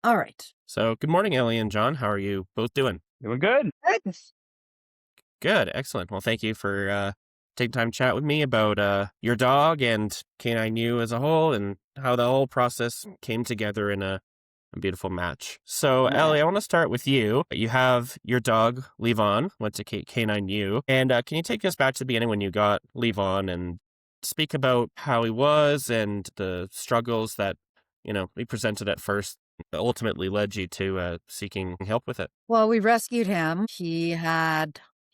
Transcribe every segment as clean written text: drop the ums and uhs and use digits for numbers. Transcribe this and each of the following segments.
All right. So, good morning, Elly and John. How are you both doing? Doing good. Good. Good, excellent. Well, thank you for taking time to chat with me about your dog and Canine U as a whole, and how the whole process came together in a beautiful match. So, Yeah. Elly, I want to start with you. You have your dog, Levon, went to Canine U, and can you take us back to the beginning when you got Levon and speak about how he was and the struggles that he presented at first, ultimately led you to seeking help with it? Well, we rescued him. He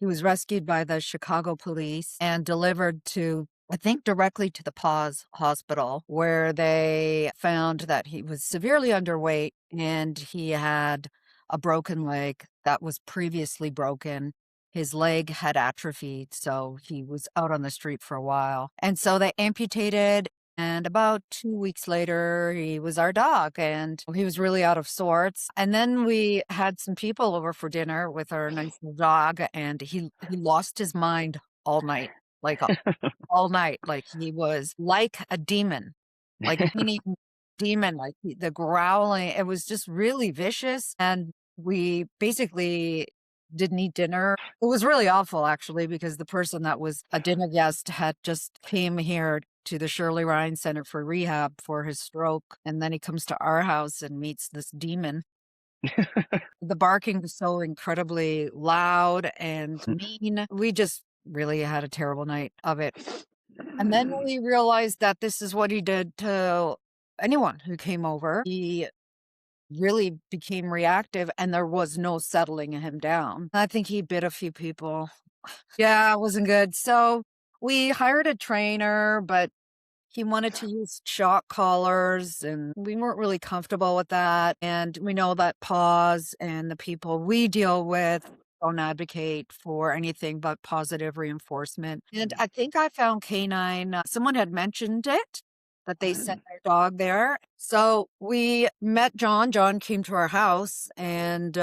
was rescued by the Chicago police and delivered to, I think, directly to the PAWS hospital, where they found that he was severely underweight and he had a broken leg that was previously broken. His leg had atrophied, so he was out on the street for a while. And so they amputated. And about 2 weeks later, he was our dog and he was really out of sorts. And then we had some people over for dinner with our nice little dog, and he lost his mind all night, like all night. Like he was like a demon, like any demon, like the growling. It was just really vicious. And we basically didn't eat dinner. It was really awful, actually, because the person that was a dinner guest had just came here to the Shirley Ryan Center for rehab for his stroke. And then he comes to our house and meets this demon. The barking was so incredibly loud and mean. We just really had a terrible night of it. And then we realized that this is what he did to anyone who came over. He really became reactive and there was no settling him down. I think he bit a few people. Yeah, it wasn't good. So we hired a trainer, but he wanted to use shock collars and we weren't really comfortable with that. And we know that PAWS and the people we deal with don't advocate for anything but positive reinforcement. And I think I found canine, someone had mentioned it, that they sent their dog there. So we met John. John came to our house and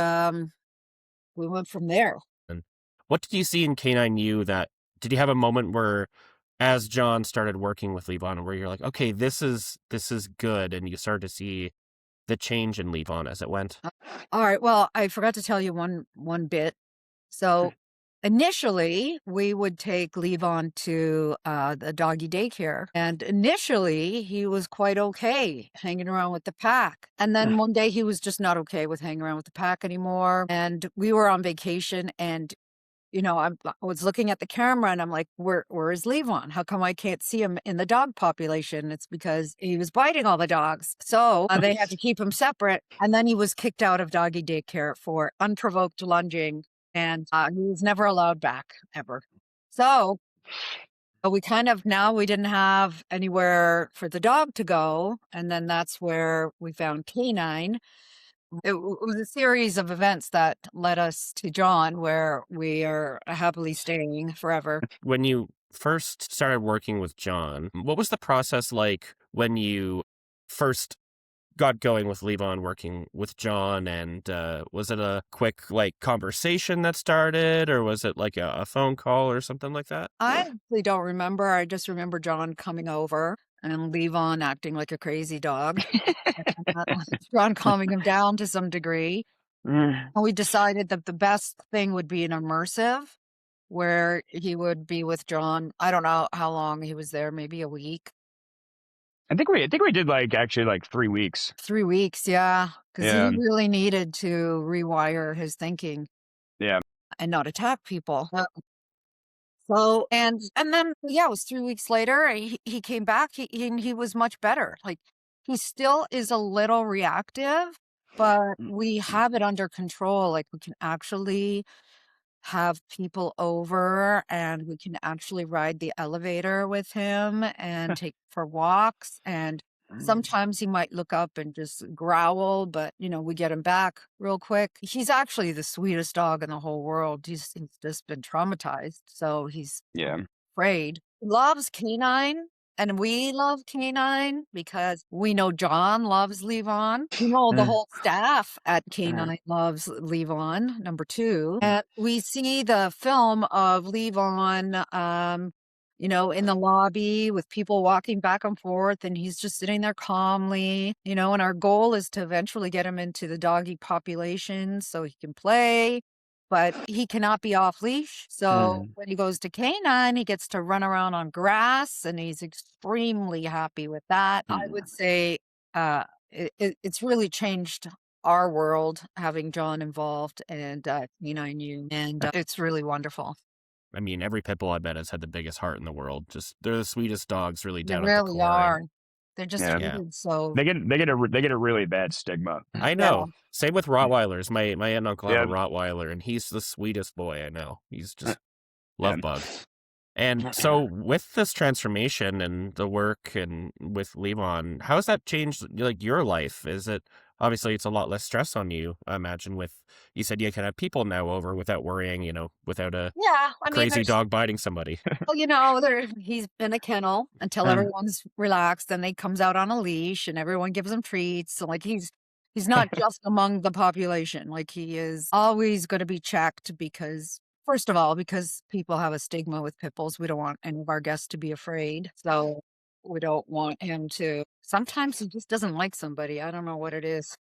we went from there. And what did you see in Canine U that did you have a moment where, as John started working with Levon, where you're like, okay, this is good, and you started to see the change in Levon as it went? All right. Well, I forgot to tell you one bit. So initially, we would take Levon to the doggy daycare. And initially, he was quite okay hanging around with the pack. And then one day, he was just not okay with hanging around with the pack anymore. And we were on vacation and I was looking at the camera and I'm like, where is Levon? How come I can't see him in the dog population? It's because he was biting all the dogs. So they had to keep him separate. And then he was kicked out of doggy daycare for unprovoked lunging. And he was never allowed back ever. So we now we didn't have anywhere for the dog to go. And then that's where we found Canine. It was a series of events that led us to John, where we are happily staying forever. When you first started working with John, what was the process like when you first got going with Levon working with John? And was it a quick conversation that started, or was it like a phone call or something like that? I actually don't remember. I just remember John coming over and Levon acting like a crazy dog. John calming him down to some degree. Mm. And we decided that the best thing would be an immersive where he would be with John. I don't know how long he was there, maybe a week. I think we did actually 3 weeks. 3 weeks, yeah, because he Yeah. really needed to rewire his thinking Yeah. and not attack people. So and then, yeah, it was 3 weeks later, he came back, he was much better. Like, he still is a little reactive, but we have it under control. Like, we can actually have people over and we can actually ride the elevator with him and take for walks. And sometimes he might look up and just growl, but we get him back real quick. He's actually the sweetest dog in the whole world. He's just been traumatized, so he's Yeah. afraid. Loves canine. And we love canine because we know John loves Levon. The whole staff at Canine loves Levon, number two. And we see the film of Levon in the lobby with people walking back and forth, and he's just sitting there calmly, and our goal is to eventually get him into the doggy population so he can play, but he cannot be off leash. So Mm, when he goes to canine, he gets to run around on grass, and he's extremely happy with that. I would mm. say it's really changed our world having John involved and canine you, and it's really wonderful. I mean, every pit bull I bet has had the biggest heart in the world. Just they're the sweetest dogs, really They down at the really core. And are. They're just Yeah, yeah, treated so they get a really bad stigma. I yeah. know. Same with Rottweilers. My aunt and uncle have a Yeah, Rottweiler, and he's the sweetest boy I know. He's just yeah. love bug. And so, with this transformation and the work and with Levon, how has that changed like your life? Is it obviously it's a lot less stress on you? I imagine with you said you can have people now over without worrying, without a Yeah, I mean, crazy there's dog biting somebody. well, he's in a kennel until Mm. everyone's relaxed, then he comes out on a leash and everyone gives him treats. So, like, he's not just among the population. Like, he is always gonna be checked because first of all, because people have a stigma with pit bulls, we don't want any of our guests to be afraid. So, we don't want him to sometimes he just doesn't like somebody. I don't know what it is.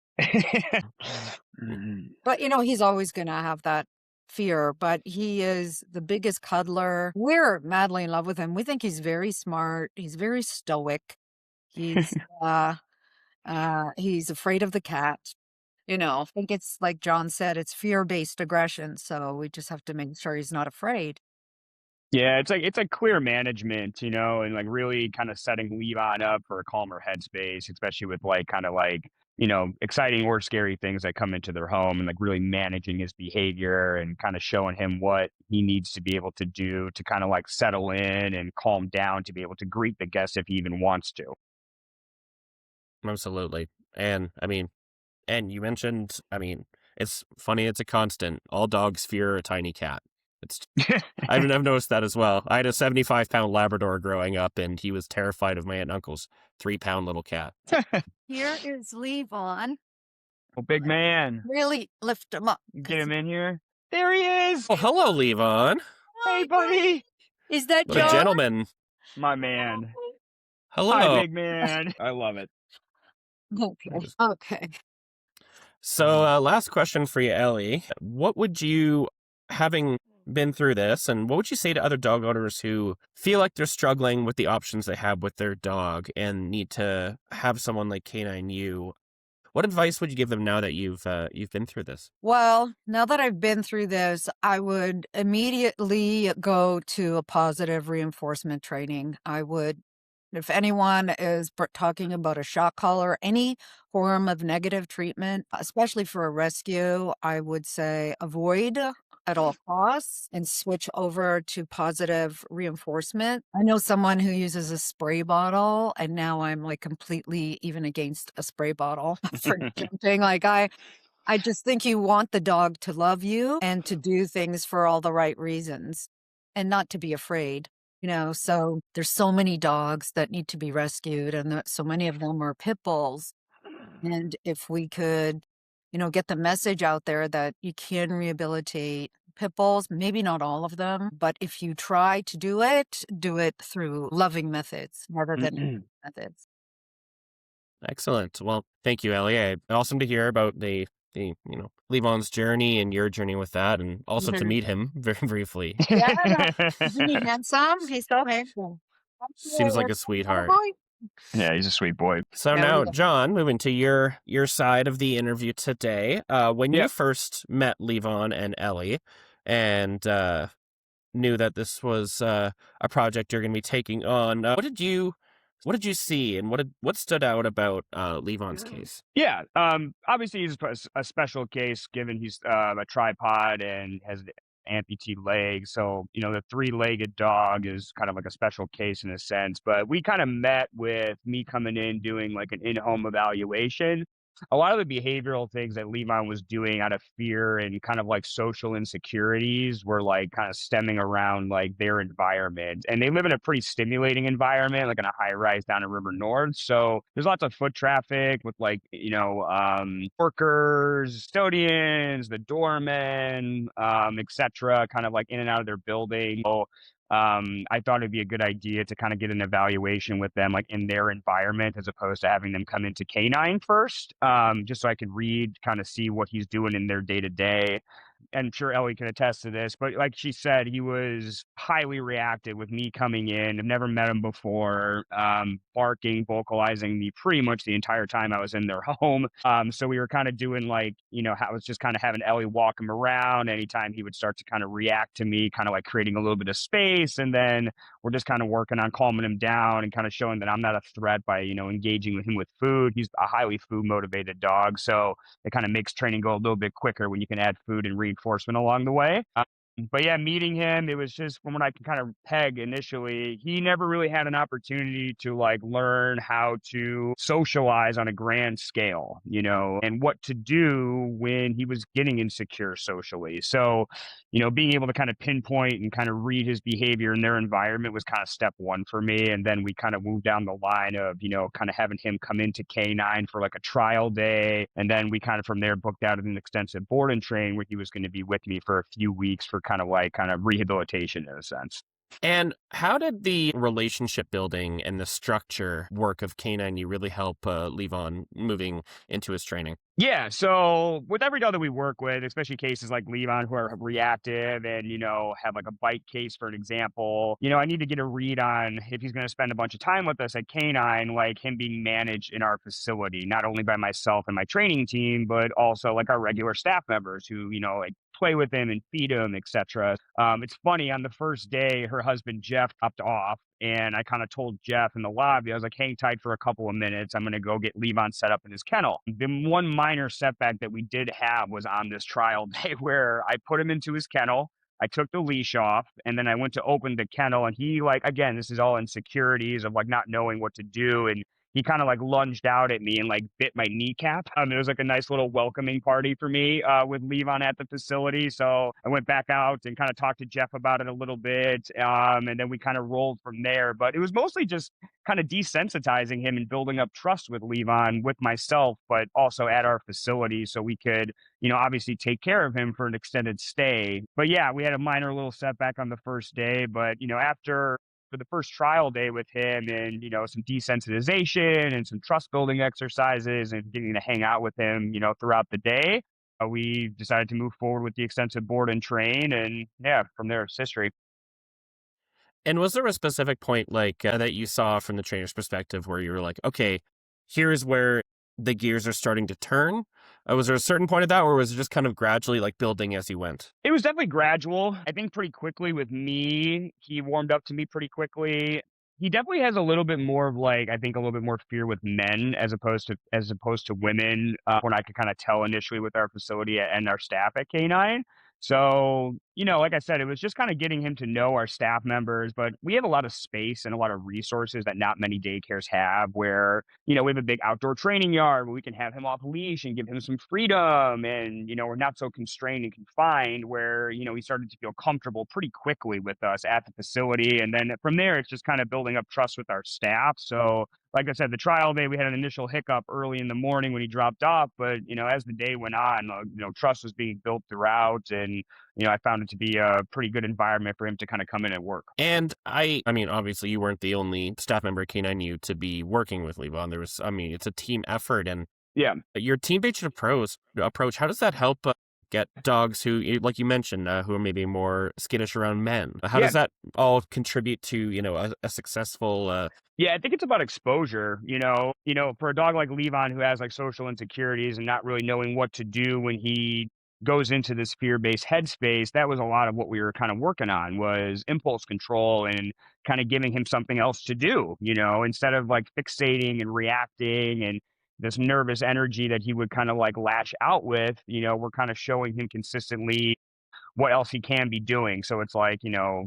Mm. But, he's always gonna have that fear, but he is the biggest cuddler. We're madly in love with him. We think he's very smart. He's very stoic. He's, he's afraid of the cat. I think it's like John said, it's fear-based aggression, so we just have to make sure he's not afraid. Yeah, it's like clear management, and like really kind of setting Levon up for a calmer headspace, especially with like kind of like, exciting or scary things that come into their home and like really managing his behavior and kind of showing him what he needs to be able to do to kind of like settle in and calm down to be able to greet the guest if he even wants to. Absolutely. And I mean, and you mentioned, I mean, it's funny, it's a constant. All dogs fear a tiny cat. It's I've noticed that as well. I had a 75-pound Labrador growing up, and he was terrified of my aunt and uncle's 3-pound little cat. Here is Levon. Oh, big man. Really lift him up Get 'cause him in here. There he is. Oh, hello, Levon. Hey, buddy. is that What a Yeah, John? gentleman. my man. Hi, Hello. big man. I love it. Okay. Okay. So, last question for you, Elly. What would you, having been through this, and what would you say to other dog owners who feel like they're struggling with the options they have with their dog and need to have someone like Canine U? What advice would you give them now that you've been through this? Well, now that I've been through this, I would immediately go to a positive reinforcement training. I would, if anyone is talking about a shock collar, any form of negative treatment, especially for a rescue, I would say avoid at all costs and switch over to positive reinforcement. I know someone who uses a spray bottle, and now I'm like completely even against a spray bottle for jumping. Like I just think you want the dog to love you and to do things for all the right reasons and not to be afraid. So there's so many dogs that need to be rescued, and so many of them are pit bulls. And if we could, get the message out there that you can rehabilitate pit bulls, maybe not all of them, but if you try to do it through loving methods rather than methods. Excellent. Well, thank you, Ellie. Awesome to hear about the Levon's journey and your journey with that, and also to meet him very briefly. Yeah, isn't he handsome? He's so handsome. Seems like Absolutely. a Atta sweetheart. boy. Yeah, he's a sweet boy. So Yeah, now, John, moving to your side of the interview today. When you Yep. first met Levon and Ellie, and knew that this was a project you're going to be taking on, what did you see, and what stood out about Levon's case? Yeah. Obviously, he's a special case given he's a tripod and has amputee legs. So, the three-legged dog is kind of like a special case in a sense. But we kind of met with me coming in doing like an in-home evaluation. A lot of the behavioral things that Levon was doing out of fear and kind of like social insecurities were like kind of stemming around like their environment. And they live in a pretty stimulating environment, like in a high rise down in River North. So there's lots of foot traffic with like, workers, custodians, the doormen, etc., kind of like in and out of their building. So I thought it'd be a good idea to kind of get an evaluation with them, like in their environment, as opposed to having them come into canine first, just so I could read, kind of see what he's doing in their day to day. And sure Ellie can attest to this, but like she said, he was highly reactive with me coming in. I've never met him before, barking, vocalizing me pretty much the entire time I was in their home. So we were kind of doing like, I was just kind of having Ellie walk him around anytime he would start to kind of react to me, kind of like creating a little bit of space. And then we're just kind of working on calming him down and kind of showing that I'm not a threat by, engaging with him with food. He's a highly food motivated dog. So it kind of makes training go a little bit quicker when you can add food and reinforcement along the way. But yeah, meeting him, it was just from what I can kind of peg initially, he never really had an opportunity to like learn how to socialize on a grand scale, and what to do when he was getting insecure socially. So, being able to kind of pinpoint and kind of read his behavior in their environment was kind of step one for me. And then we kind of moved down the line of, kind of having him come into K9 for like a trial day. And then we kind of from there booked out an extensive board and train where he was going to be with me for a few weeks for kind of rehabilitation in a sense. And how did the relationship building and the structure work of K9 really help Levon moving into his training? Yeah, so with every dog that we work with, especially cases like Levon who are reactive and, have like a bite case, for an example, I need to get a read on if he's going to spend a bunch of time with us at Canine, like him being managed in our facility, not only by myself and my training team, but also like our regular staff members who, like play with him and feed him, etc. It's funny, on the first day, her husband Jeff dropped off, and I kind of told Jeff in the lobby, I was like, hang tight for a couple of minutes. I'm going to go get Levon set up in his kennel. The one minor setback that we did have was on this trial day where I put him into his kennel. I took the leash off and then I went to open the kennel, and he, like, again, this is all insecurities of like not knowing what to do. And he kind of like lunged out at me and like bit my kneecap. It was like a nice little welcoming party for me with Levon at the facility. So I went back out and kind of talked to Jeff about it a little bit. And then we kind of rolled from there. But it was mostly just kind of desensitizing him and building up trust with Levon, with myself, but also at our facility so we could, obviously take care of him for an extended stay. But yeah, we had a minor little setback on the first day. But, after for the first trial day with him and, some desensitization and some trust building exercises and getting to hang out with him, throughout the day, we decided to move forward with the extensive board and train. And yeah, from there, it's history. And was there a specific point like that you saw from the trainer's perspective where you were like, okay, here's where the gears are starting to turn? Was there a certain point of that, or was it just kind of gradually like building as you went? It was definitely gradual. I think pretty quickly with me, he warmed up to me pretty quickly. He definitely has a little bit more of like, I think a little bit more fear with men as opposed to women. When I could kind of tell initially with our facility and our staff at K9. So, like I said, it was just kind of getting him to know our staff members, but we have a lot of space and a lot of resources that not many daycares have where, we have a big outdoor training yard where we can have him off leash and give him some freedom. And, we're not so constrained and confined where, he started to feel comfortable pretty quickly with us at the facility. And then from there, it's just kind of building up trust with our staff. So, like I said, the trial day, we had an initial hiccup early in the morning when he dropped off, but, as the day went on, trust was being built throughout. And, I found it to be a pretty good environment for him to kind of come in and work. And I mean, obviously you weren't the only staff member at K9U to be working with Levon. There was, I mean, it's a team effort, and Yeah. your team-based approach, how does that help get dogs who, like you mentioned, who are maybe more skittish around men? How Yeah. does that all contribute to, a successful, Yeah, I think it's about exposure, for a dog like Levon who has like social insecurities and not really knowing what to do when he goes into this fear-based headspace. That was a lot of what we were kind of working on, was impulse control and kind of giving him something else to do, instead of like fixating and reacting and this nervous energy that he would kind of like lash out with. We're kind of showing him consistently what else he can be doing. So it's like,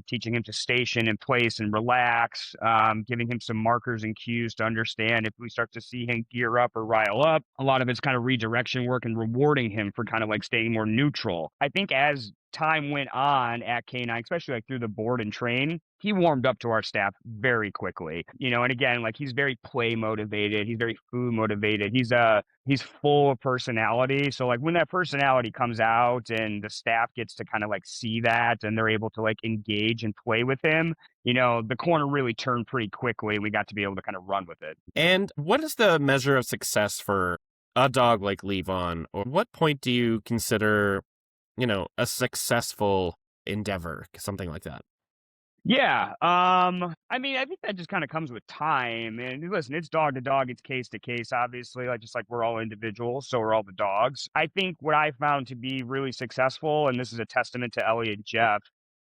teaching him to station in place and relax, giving him some markers and cues to understand if we start to see him gear up or rile up. A lot of it's kind of redirection work and rewarding him for kind of like staying more neutral. I think as time went on at K9, especially like through the board and train, he warmed up to our staff very quickly. And again, like he's very play motivated, he's very food motivated. He's full of personality. So like when that personality comes out and the staff gets to kind of like see that and they're able to like engage and play with him, the corner really turned pretty quickly. We got to be able to kind of run with it. And what is the measure of success for a dog like Levon? Or what point do you consider, a successful endeavor, something like that? Yeah. I mean, I think that just kind of comes with time. And listen, it's dog to dog, it's case to case, obviously. Like just like we're all individuals, so are all the dogs. I think what I found to be really successful, and this is a testament to Elly and Jeff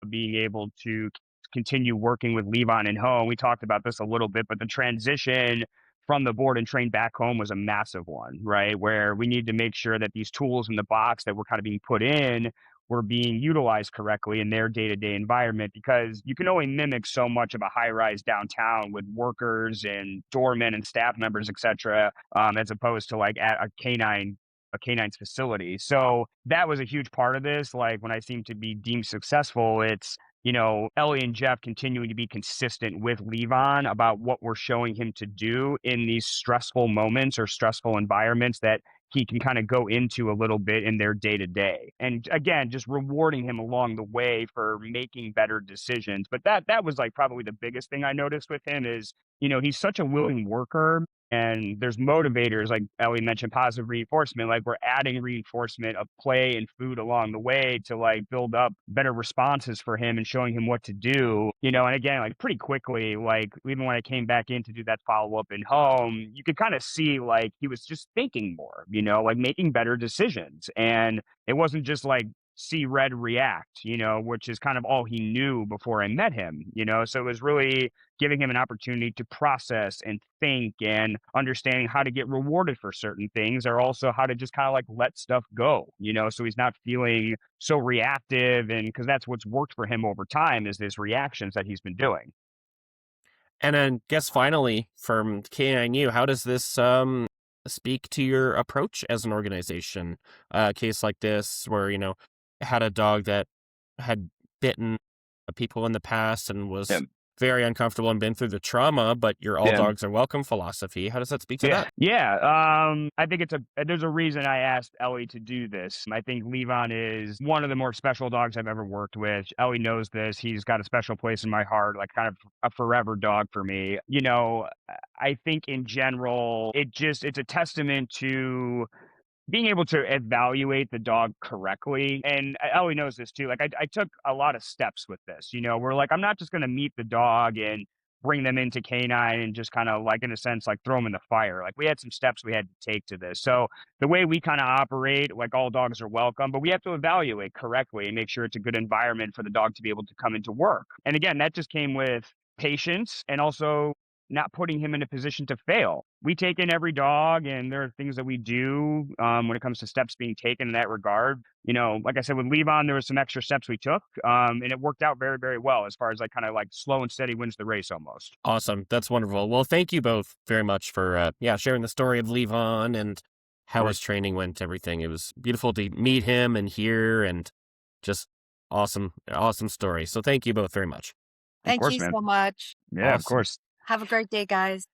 being able to continue working with Levon and home. We talked about this a little bit, but the transition from the board and train back home was a massive one, right? Where we need to make sure that these tools in the box that were kind of being put in were being utilized correctly in their day-to-day environment, because you can only mimic so much of a high-rise downtown with workers and doormen and staff members, etc., as opposed to like at a canine's facility. So that was a huge part of this. Like when I seem to be deemed successful, it's Elly and Jeff continuing to be consistent with Levon about what we're showing him to do in these stressful moments or stressful environments that he can kind of go into a little bit in their day to day. And again, just rewarding him along the way for making better decisions. But that was like probably the biggest thing I noticed with him is, he's such a willing worker. And there's motivators, like Ellie mentioned, positive reinforcement. Like we're adding reinforcement of play and food along the way to like build up better responses for him and showing him what to do. And again, like pretty quickly, like even when I came back in to do that follow up in home, you could kind of see like he was just thinking more, like making better decisions. And it wasn't just like see red react, which is kind of all he knew before I met him, so it was really giving him an opportunity to process and think and understanding how to get rewarded for certain things, or also how to just kind of like let stuff go, so he's not feeling so reactive. And because that's what's worked for him over time is his reactions that he's been doing. And then, guess finally, from K9U, how does this speak to your approach as an organization? A case like this, where had a dog that had bitten people in the past and Yeah. was very uncomfortable and been through the trauma, but your all Yeah. dogs are welcome philosophy. How does that speak to Yeah, that? yeah. I think there's a reason I asked Elly to do this. I think Levon is one of the more special dogs I've ever worked with. Elly knows this. He's got a special place in my heart, like kind of a forever dog for me. I think in general, it's a testament to being able to evaluate the dog correctly. And Ellie knows this too. Like I took a lot of steps with this, we're like, I'm not just going to meet the dog and bring them into canine and just kind of like, in a sense, like throw them in the fire. Like we had some steps we had to take to this. So the way we kind of operate, like all dogs are welcome, but we have to evaluate correctly and make sure it's a good environment for the dog to be able to come into work. And again, that just came with patience and also not putting him in a position to fail. We take in every dog, and there are things that we do when it comes to steps being taken in that regard. Like I said, with Levon, there was some extra steps we took, and it worked out very, very well as far as like kind of like slow and steady wins the race almost. Awesome. That's wonderful. Well, thank you both very much for sharing the story of Levon and how his training went, everything. It was beautiful to meet him and hear, and just awesome story. So thank you both very much. Of Thank course, you man. so much. Yeah, of Awesome. course. Have a great day, guys.